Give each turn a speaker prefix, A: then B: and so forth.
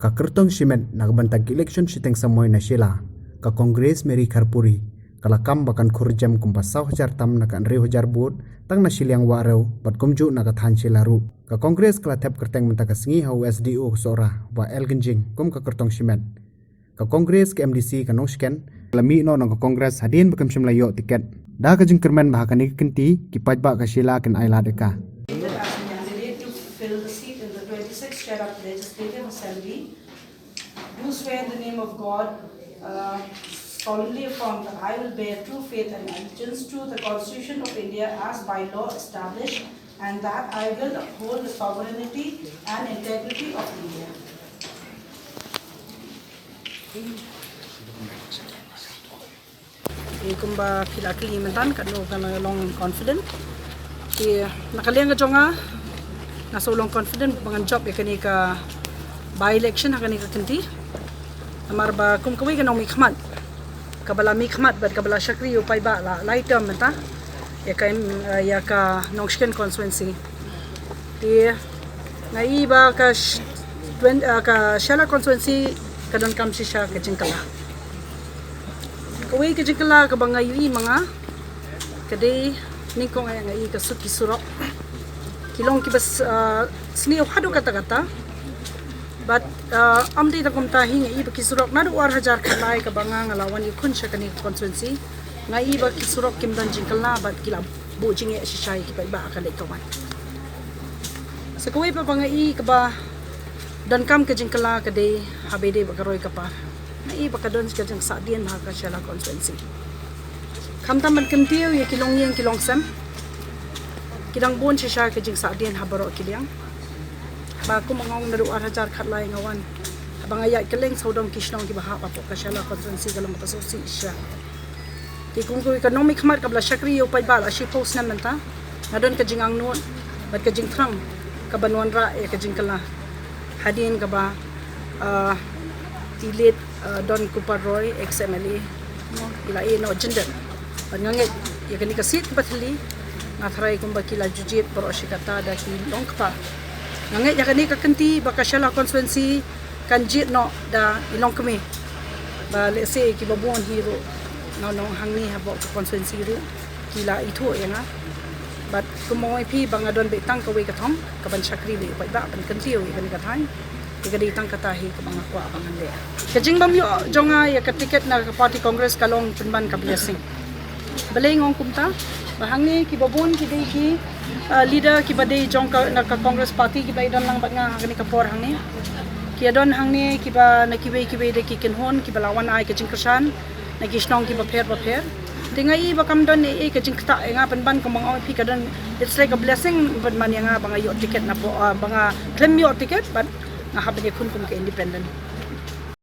A: ka kertong simet nagbantag election siteng samoy na sila ka Kongres Meri Kharpuri kalakam bakan khurjam kumpasaw hajar tam na kan 2,000 bot tang na silyang waraw bat kumju na kathan sila ru ka Kongres kala thep kerteng mentaka singi hau SDO sora wa elgenjing kum ka kertong simet ka Kongres ke MDC ka noshken lami no ka Kongres hadin bakam simlayo tiket da ka jing kermen bahakani kenti kipaj ba ka sila ken aila deka
B: Fill the seat in the 26th chair of the Legislative Assembly. Do swear in the name of God, solemnly affirm that I will bear true faith and allegiance to the Constitution of India as by law established, and that I will uphold the sovereignty and integrity of India. Kumba kilakili mentan kanu kana long confident. Ki nakaliang ka jonga nasulong confident bangan job ya kani ka by election kani ka kenti amar ba kum kawai ka mi khmat kabala mi khmat bat kabala shakri upai ba la laitam menta ya ka nongsken constituency ti ngai ba ka shala constituency kadon kam si sha ka jingkala kawai ka jingkala ka bangai mga kadai ningkong ay ngai ka suki surok kilong kibas sniyo hado kata-kata but amdi ta kumta hingi iba kisurok nadu war hajar khalai ka banga ngalawan yukun sha kani constituency nga iba kisurok kimdan jingkala but kila bu jinge shishay kipa iba akale kawan sa kuwi pa bangai ka ba dan kam ka jingkala ka de habede ba karoy ka pa nga iba ka don ka jing sadien ha ka shala constituency kamtam man kimtiyo ye kilong yen kilong sam kidang bon si siya kajing sa diyan habaro kiliang ba ko mangong naru hajar khatlai ngawan abang ayat keleng saudong kisnong ki baha papo ka shala constituency galang matasosi siya ti kung ko economic khmat kabla shakri yo pai bala shi post na menta ngadon kajing ang nuot bat kajing thrang kabanwan ra e kajing kala hadin ka ba tilit don kuparoy XMLA no ila no gender ngangit ya kani kasit bathli natray kung bakila jujit pero shikata da kilong pa ngangit ya kani kakenti baka shala constituency kanjit no da ilong kami ba let's say kibabon hero no hangni habo constituency ru kila itu ya nga but kumoy pi banga don betang kaway kathong kaban shakri li pa ba ban kantiyo kani kathay igadi tang katahi ka mga kwa bangan le kajing bamyo jonga ya ka ticket na party congress kalong tunban ka blessing balay ngong kumta bahangni kibabon kidai ki leader kibadai jong ka congress party kibai don lang bat nga hangni kapor hangni kiadon hangni kiba nakibai de ki kinhon kibalawan ai ka jingkersan nagisnong kiba pher tingai bakam don e ka jingkta nga panban kamang oi pi kadon it's like a blessing but man nga banga yo ticket na po banga claim yo ticket but nga habani kun ka independent